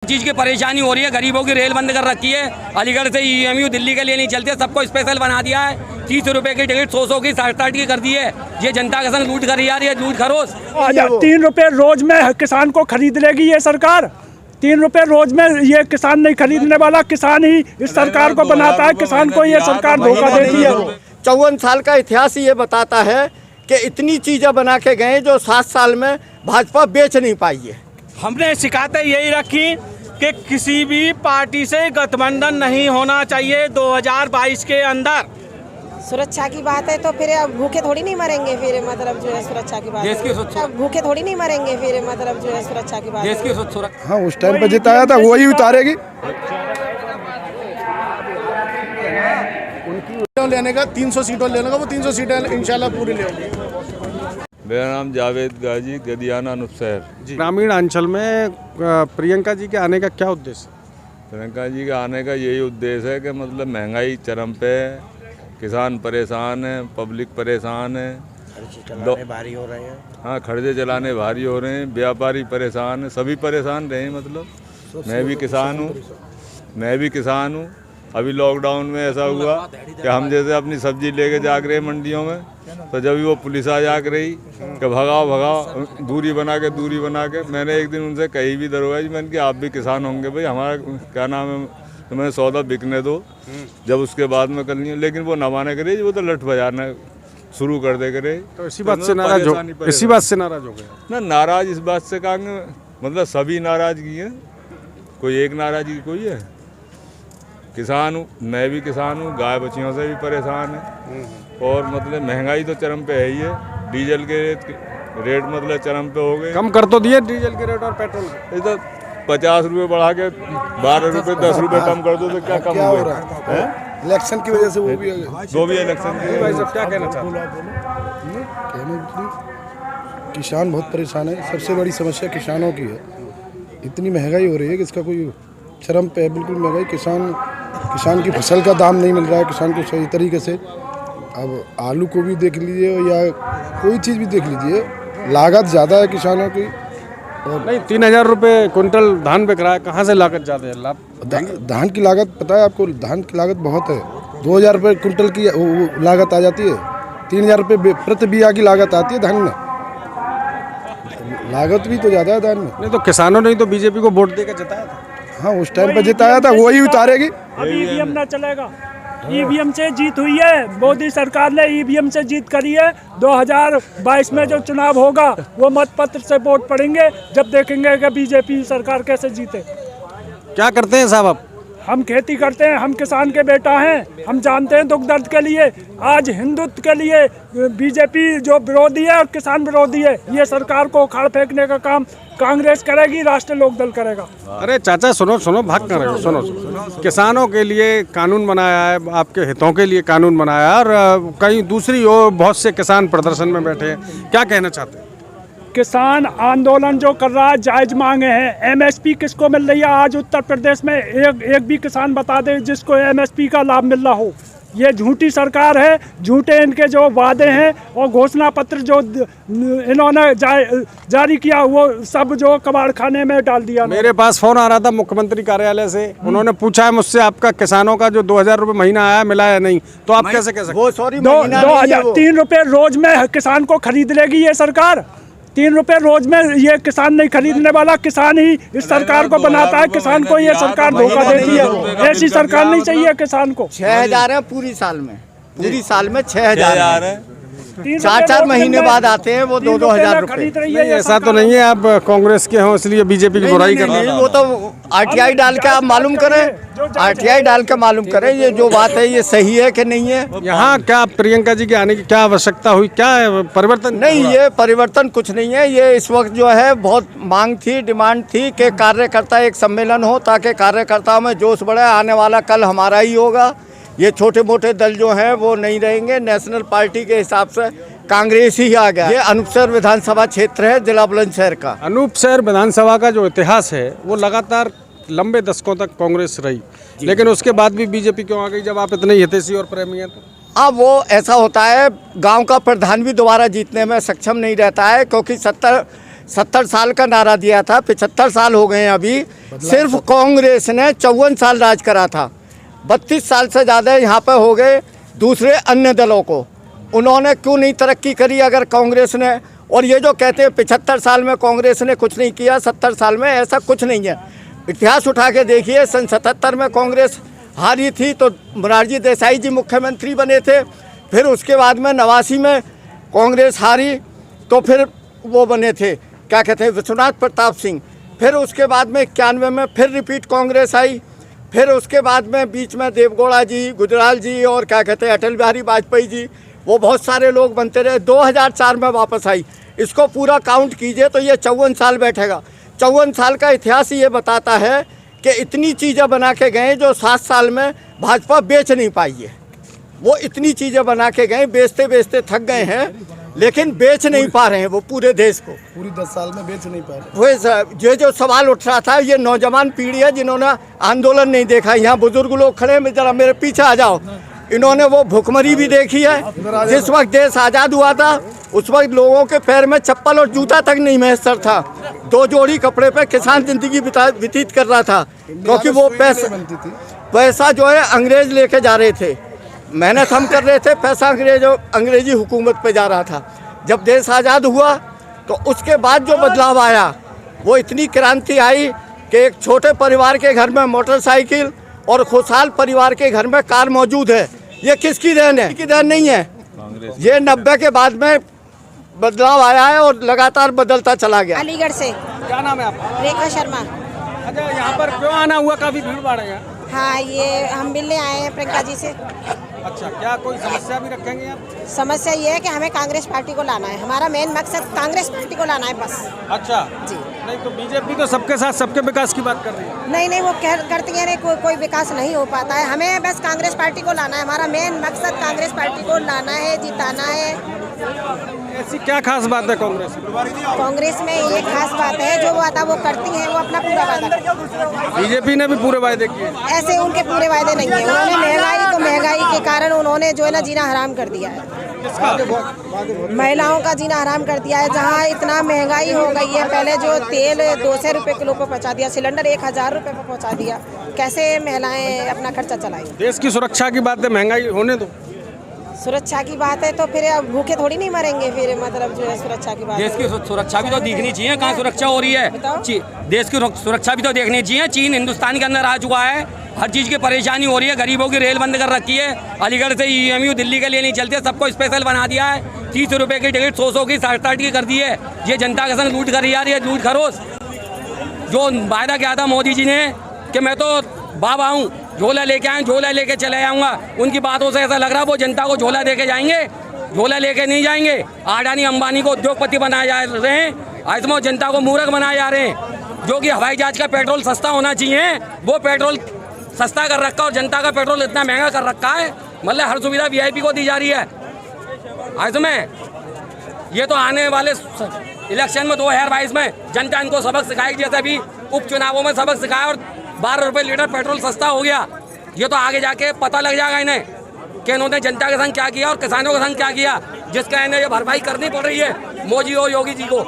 चीज़ की परेशानी हो रही है। गरीबों की रेल बंद कर रखी है। अलीगढ़ से EMU दिल्ली के लिए नहीं चलती है, सबको स्पेशल बना दिया है। 30 रुपए की टिकट 100 की 60 की कर दी है। ये जनता का संग लूट करी जा रही है, लूट खरोस। 3 रुपए रोज में किसान को खरीद लेगी ये सरकार। 3 रुपए रोज में ये किसान नहीं खरीदने वाला, किसान ही इस सरकार को बनाता है। किसान को ये सरकार धोखा देती है। 54 साल का इतिहास ये बताता है कि इतनी चीज़ें बना के गए जो 7 साल में भाजपा बेच नहीं पाई है। हमने शिकायतें यही रखी कि किसी भी पार्टी से गठबंधन नहीं होना चाहिए 2022 के अंदर। सुरक्षा की बात है तो फिर अब भूखे थोड़ी नहीं मरेंगे, फिर मतलब जो है सुरक्षा की बात है। अब भूखे थोड़ी नहीं मरेंगे, फिर मतलब जो है सुरक्षा की बात है। हाँ, उस टाइम पे जिताया था वही उतारेगी। लेने का 300 सीटों लेने का, वो 300 सीटें इंशाल्लाह पूरी लेंगे। मेरा नाम जावेद गाजी, गदियाना नुपसैर। ग्रामीण अंचल में प्रियंका जी के आने का क्या उद्देश्य? प्रियंका जी के आने का यही उद्देश्य है कि मतलब महंगाई चरम पे है, किसान परेशान है, पब्लिक परेशान है, खर्चे भारी हो रहे हैं। हाँ, खर्चे चलाने भारी हो रहे हैं, व्यापारी परेशान है, सभी परेशान रहे हैं। मतलब मैं भी किसान हूँ। अभी लॉकडाउन में ऐसा हुआ कि हम जैसे अपनी सब्जी लेके जाग रहे मंडियों में, तो जब भी वो पुलिस आ जाग रही कि भगाओ दूरी बना के मैंने एक दिन उनसे कही भी दरोगा जी, मैंने कि आप भी किसान होंगे भाई, हमारा क्या नाम है, तो मैंने सौदा बिकने दो, जब उसके बाद में करनी है। लेकिन वो न माने करे, वो तो लठ बजाना शुरू कर दे करे। तो इसी बात से नाराज हो गया ना। नाराज इस बात से कहा, मतलब सभी नाराजगी है, कोई एक नाराजगी कोई है। किसान हूँ, मैं भी किसान हूँ, गाय बच्चियों से भी परेशान है। और मतलब महंगाई तो चरम पे है ही है। डीजल के रेट मतलब चरम पे हो गए। कम कर तो दिए डीजल के रेट और पेट्रोल के। ये तो 50 रुपये बढ़ा के 12 रुपये 10 रुपये कम कर दो तो क्या कम हो रहा है? इलेक्शन की वजह से वो भी इलेक्शन की। भाई साहब क्या कहना चाहते हैं? किसान बहुत परेशान है। सबसे बड़ी समस्या किसानों की है। इतनी महंगाई हो रही है कि इसका कोई चरम पे है, बिल्कुल महंगाई। किसान की फसल का दाम नहीं मिल रहा है किसान को सही तरीके से। अब आलू को भी देख लीजिए या कोई चीज़ भी देख लीजिए, लागत ज़्यादा है किसानों की। और नहीं, 3000 रुपये कुंटल धान बिक रहा है, कहाँ से लागत ज़्यादा है? धान की लागत पता है आपको? धान की लागत बहुत है। 2000 रुपये कुंटल की लागत आ जाती है। 3000 रुपये प्रति बीघा की लागत आती है धान में। लागत भी तो ज़्यादा है धान में। नहीं तो किसानों ने तो बीजेपी को वोट देकर जिताया था। हाँ, उस टाइम पे जिताया था, वही उतारेगी। अब EVM ना चलेगा। EVM से जीत हुई है, मोदी सरकार ने EVM से जीत करी है। 2022 में जो चुनाव होगा वो मत पत्र से वोट पड़ेंगे, जब देखेंगे कि बीजेपी सरकार कैसे जीते। क्या करते हैं साहब आप? हम खेती करते हैं, हम किसान के बेटा हैं, हम जानते हैं दुख दर्द के लिए। आज हिंदुत्व के लिए बीजेपी जो विरोधी है और किसान विरोधी है, ये सरकार को उखाड़ फेंकने का काम कांग्रेस करेगी, राष्ट्रीय लोकदल करेगा। अरे चाचा सुनो, भाग कर रहे हो। सुनो, किसानों के लिए कानून बनाया है, आपके हितों के लिए कानून बनाया है, और कहीं दूसरी ओर बहुत से किसान प्रदर्शन में बैठे हैं। क्या कहना चाहते हैं? किसान आंदोलन जो कर रहा है जायज मांगे हैं। MSP किसको मिल रही है? आज उत्तर प्रदेश में एक भी किसान बता दे जिसको MSP का लाभ मिल रहा हो। ये झूठी सरकार है, झूठे इनके जो वादे हैं और घोषणा पत्र जो इन्होंने जारी किया वो सब जो कबाड़ खाने में डाल दिया। मेरे पास फोन आ रहा था मुख्यमंत्री कार्यालय से, उन्होंने पूछा है मुझसे आपका किसानों का जो 2000 रुपये महीना आया मिला है नहीं, तो आप कैसे कह सकते? वो सॉरी 3 रुपए रोज में किसान को खरीद लेगी ये सरकार। 3 रुपए रोज में ये किसान नहीं खरीदने वाला, किसान ही इस सरकार को बनाता है। किसान को ये सरकार धोखा देती है। ऐसी सरकार नहीं चाहिए किसान को। 6000 है पूरी साल में 6000 है। 4-4 महीने बाद आते हैं वो 2-2 हजार रुपए। ऐसा तो नहीं है आप कांग्रेस के हो इसलिए बीजेपी की बुराई कर रहे हैं। वो तो RTI डाल के आप मालूम करें, RTI डाल के मालूम करें ये जो बात है ये सही है कि नहीं है। यहाँ क्या प्रियंका जी के आने की क्या आवश्यकता हुई? क्या परिवर्तन? नहीं, ये परिवर्तन कुछ नहीं है। ये इस वक्त जो है बहुत मांग थी, डिमांड थी कि कार्यकर्ता एक सम्मेलन हो ताकि कार्यकर्ताओं में जोश बढ़े। आने वाला कल हमारा ही होगा। ये छोटे मोटे दल जो हैं वो नहीं रहेंगे। नेशनल पार्टी के हिसाब से कांग्रेस ही आ गया। ये अनूपसर विधानसभा क्षेत्र है जिला बुलंदशहर का। अनूपसर विधानसभा का जो इतिहास है वो लगातार लंबे दशकों तक कांग्रेस रही, लेकिन उसके बाद भी बीजेपी क्यों आ गई जब आप इतने हितैषी और प्रेमी हैं तो? अब वो ऐसा होता है, गांव का प्रधान भी दोबारा जीतने में सक्षम नहीं रहता है, क्योंकि 70 साल का नारा दिया था, 75 साल हो गए हैं अभी। सिर्फ कांग्रेस ने 54 साल राज करा था। 32 साल से ज़्यादा यहाँ पर हो गए दूसरे अन्य दलों को। उन्होंने क्यों नहीं तरक्की करी अगर कांग्रेस ने? और ये जो कहते हैं 75 साल में कांग्रेस ने कुछ नहीं किया, 70 साल में, ऐसा कुछ नहीं है। इतिहास उठा के देखिए, सन 77 में कांग्रेस हारी थी तो मोरारजी देसाई जी मुख्यमंत्री बने थे। फिर उसके बाद में 89 में कांग्रेस हारी तो फिर वो बने थे, क्या कहते हैं, विश्वनाथ प्रताप सिंह। फिर उसके बाद में 91 में फिर रिपीट कांग्रेस आई। फिर उसके बाद में बीच में देवगौड़ा जी, गुजराल जी और क्या कहते हैं अटल बिहारी वाजपेयी जी, वो बहुत सारे लोग बनते रहे। 2004 में वापस आई। इसको पूरा काउंट कीजिए तो ये 54 साल बैठेगा। 54 साल का इतिहास ये बताता है कि इतनी चीज़ें बना के गए जो 7 साल में भाजपा बेच नहीं पाई है। वो इतनी चीज़ें बना के गए, बेचते बेचते थक गए हैं, लेकिन बेच नहीं पा रहे हैं वो पूरे देश को। पूरी 10 साल में बेच नहीं पा रहे। वो ये जो सवाल उठ रहा था, ये नौजवान पीढ़ी है जिन्होंने आंदोलन नहीं देखा। यहाँ बुजुर्ग लोग खड़े हैं, जरा मेरे पीछे आ जाओ। इन्होंने वो भुखमरी भी देखी है। जिस वक्त देश आज़ाद हुआ था उस वक्त लोगों के पैर में चप्पल और जूता तक नहीं मैसर था। 2 जोड़ी कपड़े पे किसान जिंदगी व्यतीत कर रहा था, क्योंकि वो पैसा जो है अंग्रेज लेके जा रहे थे। मेहनत हम कर रहे थे, पैसा अंग्रेजी हुकूमत पे जा रहा था। जब देश आज़ाद हुआ तो उसके बाद जो बदलाव आया, वो इतनी क्रांति आई कि एक छोटे परिवार के घर में मोटरसाइकिल और खुशहाल परिवार के घर में कार मौजूद है। ये किसकी देन है? की देन नहीं है। ये 90 के बाद में बदलाव आया है और लगातार बदलता चला गया। अलीगढ़ से। क्या नाम है आपका? रेखा शर्मा। अच्छा, यहाँ पर क्यों आना हुआ? काफी भीड़ भाड़ है। हाँ, ये हम मिलने आए हैं प्रियंका जी से। अच्छा, क्या कोई समस्या भी रखेंगे आप? समस्या ये है कि हमें कांग्रेस पार्टी को लाना है। हमारा मेन मकसद कांग्रेस पार्टी को लाना है बस। अच्छा जी। नहीं तो बीजेपी तो सबके साथ सबके विकास की बात कर रही है। नहीं, वो करती है, नहीं कोई विकास नहीं हो पाता है। हमें बस कांग्रेस पार्टी को लाना है। हमारा मेन मकसद कांग्रेस पार्टी को लाना है, जिताना है। ऐसी क्या खास बात है कांग्रेस में? कांग्रेस में ये खास बात है, जो वादा वो करती है, वो अपना पूरा वादा करती। बीजेपी ने भी पूरे वायदे किए। ऐसे उनके पूरे वायदे नहीं है। उन्होंने महंगाई के कारण उन्होंने जो है ना जीना हराम कर दिया है। महिलाओं का जीना हराम कर दिया है। जहाँ इतना महंगाई हो गई है, पहले जो तेल 200 रुपये किलो पर पहुँचा दिया, सिलेंडर 1000 रुपये पर पहुँचा दिया। कैसे महिलाएं अपना खर्चा चलाएंगी? देश की सुरक्षा की बात है, महंगाई होने दो। सुरक्षा की बात है तो फिर अब भूखे थोड़ी नहीं मरेंगे। फिर मतलब जो है सुरक्षा की बात, देश की सुरक्षा भी तो देखनी चाहिए। कहाँ सुरक्षा हो रही है? देश की सुरक्षा भी तो देखनी चाहिए। चीन हिंदुस्तान के अंदर आ चुका है, हर चीज़ की परेशानी हो रही है। गरीबों की रेल बंद कर रखी है। अलीगढ़ से EMU दिल्ली के लिए नहीं चलते, सबको स्पेशल बना दिया है। 30 रुपये की टिकट 100 की 60 की कर दी है। ये जनता के संग लूट करी जा रही है, लूट खरोस। जो वायदा किया था मोदी जी ने कि मैं तो बाबा हूँ, झोला लेके आए, झोला लेके चले आऊँगा, उनकी बातों से ऐसा लग रहा है वो जनता को झोला देके जाएंगे। झोला लेके नहीं जाएंगे। अडानी अंबानी को उद्योगपति बनाए जा रहे हैं, आइसमो जनता को मूर्ख बनाए जा रहे हैं। जो कि हवाई जहाज का पेट्रोल सस्ता होना चाहिए, वो पेट्रोल सस्ता कर रखा और जनता का पेट्रोल इतना महंगा कर रखा है। मतलब हर सुविधा VIP को दी जा रही है। आइसमें ये तो आने वाले इलेक्शन में 2022 में जनता इनको सबक सिखाएगी, जैसे अभी उपचुनावों में सबक सिखाया और 12 रुपये लीटर पेट्रोल सस्ता हो गया। ये तो आगे जाके पता लग जाएगा इन्हें कि इन्होंने जनता के संग क्या किया और किसानों के संग क्या किया, जिसका इन्हें ये भरपाई करनी पड़ रही है मोदी और योगी जी को।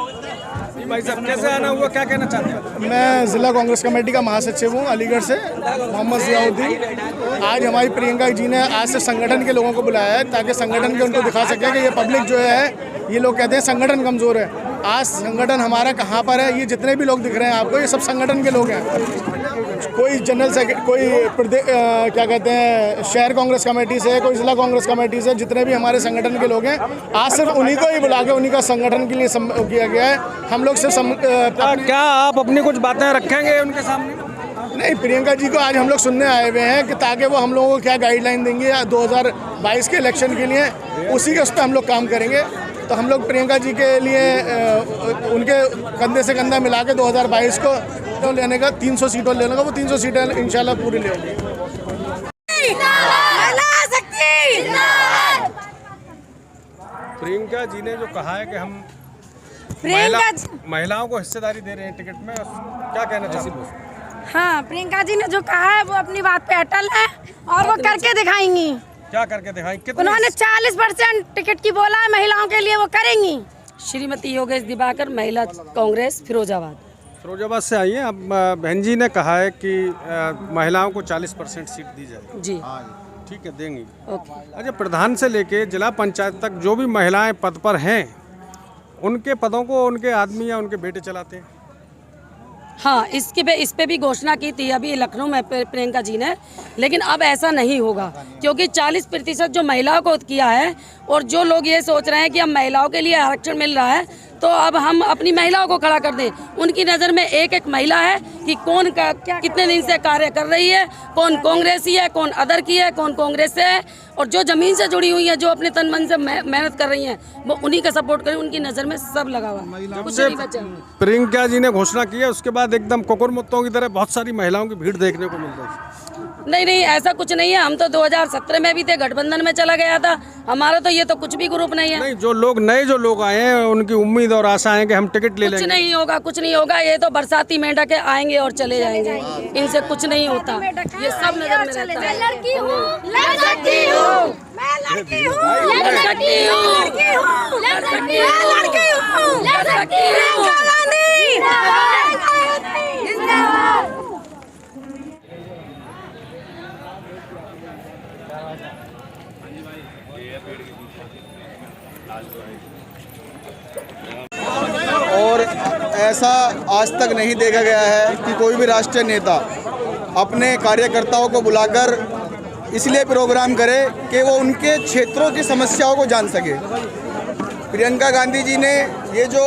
भाई साहब, कैसे आना हुआ, क्या कहना चाहते हैं? मैं जिला कांग्रेस कमेटी का महासचिव हूँ अलीगढ़ से, मोहम्मद जियाउद्दीन। आज हमारी प्रियंका जी ने आज से संगठन के लोगों को बुलाया है ताकि संगठन के उनको दिखा सके कि ये पब्लिक जो है, ये लोग कहते हैं संगठन कमज़ोर है। आज संगठन हमारा कहाँ पर है? ये जितने भी लोग दिख रहे हैं आपको, ये सब संगठन के लोग हैं। कोई जनरल सेक्रेटरी, कोई क्या कहते हैं शहर कांग्रेस कमेटी से, कोई जिला कांग्रेस कमेटी से, जितने भी हमारे संगठन के लोग हैं, आज सिर्फ उन्हीं को ही बुला के उन्हीं का संगठन के लिए किया गया है। हम लोग सिर्फ क्या आप अपनी कुछ बातें रखेंगे उनके सामने? नहीं, प्रियंका जी को आज हम लोग सुनने आए हुए हैं कि ताकि वो हम लोगों को क्या गाइडलाइन देंगे 2022 के इलेक्शन के लिए, उसी के उस पर हम लोग काम करेंगे। तो हम लोग प्रियंका जी के लिए उनके कंधे से कंधा मिला के 2022 को तो लेने का 300 सीटों लेने का, वो 300 सीटें इंशाल्लाह पूरी लेंगे। प्रियंका जी ने जो कहा है कि हम महिलाओं को हिस्सेदारी दे रहे हैं टिकट में, क्या कहना चाहते हैं? हाँ, प्रियंका जी ने जो कहा है वो अपनी बात पे अटल है और वो करके दिखाएंगी। क्या करके दिखाएंगी? उन्होंने 40% टिकट की बोला है महिलाओं के लिए, वो करेंगी। श्रीमती योगेश दिवाकर, महिला कांग्रेस, फिरोजाबाद। फिरोजाबाद से आई हैं। अब बहन जी ने कहा है कि महिलाओं को 40% सीट दी जाए। जी ठीक है, देंगी। ओके। अच्छा, प्रधान से लेके जिला पंचायत तक जो भी महिलाएं पद पर हैं, उनके पदों को उनके आदमी या उनके बेटे चलाते हैं। हाँ, इस पे भी घोषणा की थी अभी लखनऊ में प्रियंका जी ने, लेकिन अब ऐसा नहीं होगा क्योंकि 40% जो महिलाओं को किया है और जो लोग ये सोच रहे हैं कि अब महिलाओं के लिए आरक्षण मिल रहा है तो अब हम अपनी महिलाओं को खड़ा कर दें। उनकी नज़र में एक एक महिला है कि कौन कितने दिन से कार्य कर रही है, कौन कांग्रेसी है, कौन अदर की है, कौन कांग्रेस से है, और जो ज़मीन से जुड़ी हुई है, जो अपने तन मन से मेहनत कर रही हैं, वो उन्हीं का सपोर्ट करें। उनकी नज़र में सब लगा हुआ है, कुछ नहीं बचा। प्रियंका जी ने घोषणा की है, उसके बाद एकदम कुकुरमुत्तों की तरह बहुत सारी महिलाओं की भीड़ देखने को मिल रही है। नहीं, ऐसा कुछ नहीं है। हम तो 2017 में भी थे, गठबंधन में चला गया था। हमारा तो ये तो कुछ भी ग्रुप नहीं है। नहीं, जो लोग आए हैं उनकी उम्मीद और आशा है कि हम टिकट ले लेंगे। कुछ नहीं होगा। ये तो बरसाती मेंढक आएंगे और चले जाएंगे, इनसे कुछ नहीं होता। ये सब नजर में रहता है। लड़की हूँ, लड़की हूँ, मैं लड़की हूँ, लड़की हूँ, लड़की हूँ, लड़की हूँ, लड़की हूँ। और ऐसा आज तक नहीं देखा गया है कि कोई भी राष्ट्रीय नेता अपने कार्यकर्ताओं को बुलाकर इसलिए प्रोग्राम करे कि वो उनके क्षेत्रों की समस्याओं को जान सके। प्रियंका गांधी जी ने ये जो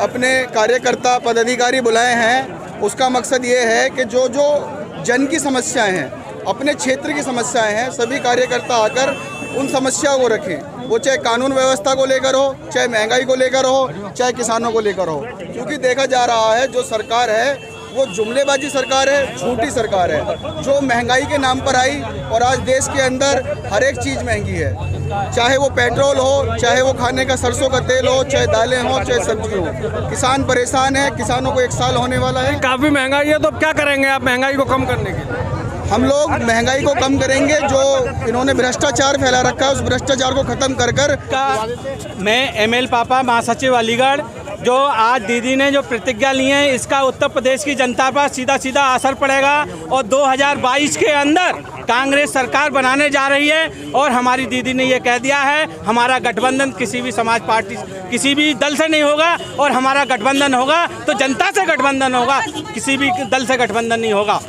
अपने कार्यकर्ता पदाधिकारी बुलाए हैं, उसका मकसद ये है कि जो जो जन की समस्याएं हैं, अपने क्षेत्र की समस्याएं हैं, सभी कार्यकर्ता आकर उन समस्याओं को रखें। वो चाहे कानून व्यवस्था को लेकर हो, चाहे महंगाई को लेकर हो, चाहे किसानों को लेकर हो। क्योंकि देखा जा रहा है जो सरकार है वो जुमलेबाजी सरकार है, झूठी सरकार है, जो महंगाई के नाम पर आई और आज देश के अंदर हर एक चीज़ महंगी है। चाहे वो पेट्रोल हो, चाहे वो खाने का सरसों का तेल हो, चाहे दालें हो, चाहे सब्जी हो। किसान परेशान है, किसानों को 1 साल होने वाला है। काफ़ी महंगाई है, तो अब क्या करेंगे आप महंगाई को कम करने के लिए? हम लोग महंगाई को कम करेंगे। जो इन्होंने भ्रष्टाचार फैला रखा है, उस भ्रष्टाचार को खत्म कर मैं ML पापा महासचिव अलीगढ़, जो आज दीदी ने जो प्रतिज्ञा ली है, इसका उत्तर प्रदेश की जनता पर सीधा सीधा असर पड़ेगा और 2022 के अंदर कांग्रेस सरकार बनाने जा रही है। और हमारी दीदी ने ये कह दिया है, हमारा गठबंधन किसी भी समाज पार्टी, किसी भी दल से नहीं होगा, और हमारा गठबंधन होगा तो जनता से गठबंधन होगा, किसी भी दल से गठबंधन नहीं होगा।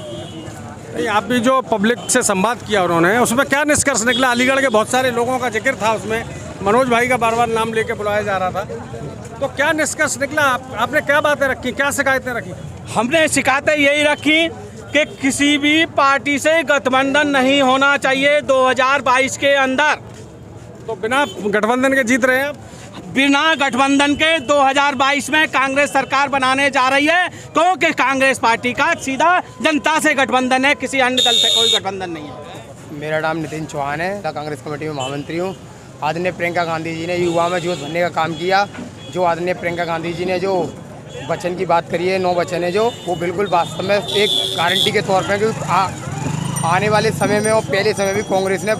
आप भी जो पब्लिक से संवाद किया उन्होंने, उसमें क्या निष्कर्ष निकला? अलीगढ़ के बहुत सारे लोगों का जिक्र था, उसमें मनोज भाई का बार बार नाम लेके बुलाया जा रहा था, तो क्या निष्कर्ष निकला? आपने क्या बातें रखी, क्या शिकायतें रखी? हमने शिकायतें यही रखी कि किसी भी पार्टी से गठबंधन नहीं होना चाहिए 2022 के अंदर। तो बिना गठबंधन के जीत रहे हैं आप? बिना गठबंधन के 2022 में कांग्रेस सरकार बनाने जा रही है, क्योंकि कांग्रेस पार्टी का सीधा जनता से गठबंधन है, किसी अन्य दल से कोई गठबंधन नहीं है। मेरा नाम नितिन चौहान है, कांग्रेस कमेटी में महामंत्री हूँ। आदरणीय प्रियंका गांधी जी ने युवा में जोश भरने का काम किया। जो आदरणीय प्रियंका गांधी जी ने जो वचन की बात करी है, 9 वचन है जो, वो बिल्कुल वास्तव में एक गारंटी के तौर पर, क्योंकि आने वाले समय में और पहले समय भी कांग्रेस ने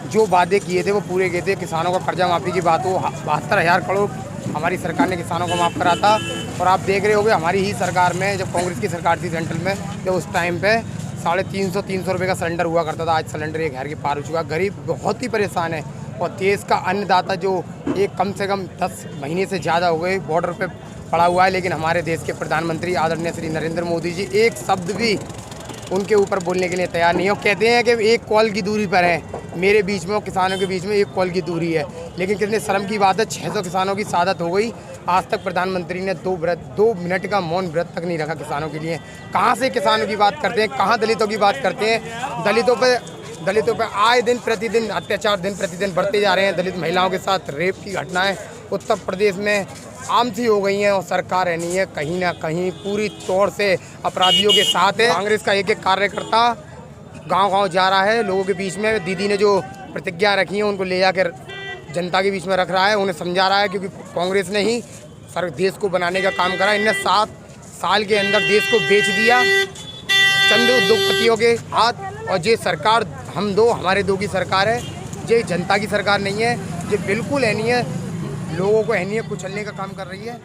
जो वादे किए थे वो पूरे किए थे। किसानों का कर्जा माफ़ी की बात हो, 72,000 करोड़ हमारी सरकार ने किसानों को माफ़ करा था। और आप देख रहे होंगे हमारी ही सरकार में, जब कांग्रेस की सरकार थी सेंट्रल में, जब उस टाइम पे 350 रुपये का सिलेंडर हुआ करता था, आज सिलेंडर 1,000 के पार हो चुका। गरीब बहुत ही परेशान है। और देश का अन्नदाता जो एक कम से कम 10 महीने से ज़्यादा हो गए बॉर्डर पे पड़ा हुआ है, लेकिन हमारे देश के प्रधानमंत्री आदरणीय श्री नरेंद्र मोदी जी एक शब्द भी उनके ऊपर बोलने के लिए तैयार नहीं है। कहते हैं कि 1 कॉल की दूरी पर है, मेरे बीच में और किसानों के बीच में 1 कॉल की दूरी है, लेकिन कितने शर्म की बात है, 600 किसानों की शहादत हो गई। आज तक प्रधानमंत्री ने 2 मिनट का मौन व्रत तक नहीं रखा किसानों के लिए। कहाँ से किसानों की बात करते हैं, कहाँ दलितों की बात करते हैं? दलितों पर आए दिन प्रतिदिन अत्याचार दिन प्रतिदिन बढ़ते जा रहे हैं। दलित महिलाओं के साथ रेप की घटनाएं उत्तर प्रदेश में आम सी हो गई हैं और सरकार है नहीं है, कहीं ना कहीं पूरी तौर से अपराधियों के साथ है। कांग्रेस का एक कार्यकर्ता गांव-गांव जा रहा है, लोगों के बीच में दीदी ने जो प्रतिज्ञा रखी है उनको ले जाकर जनता के बीच में रख रहा है, उन्हें समझा रहा है, क्योंकि कांग्रेस ने ही देश को बनाने का काम करा। इन्हें 7 साल के अंदर देश को बेच दिया चंद उद्योगपतियों के हाथ। और ये सरकार हमारे दो की सरकार है, ये जनता की सरकार नहीं है, ये बिल्कुल है नहीं है। लोगों को अहमियत कुचलने का काम कर रही है।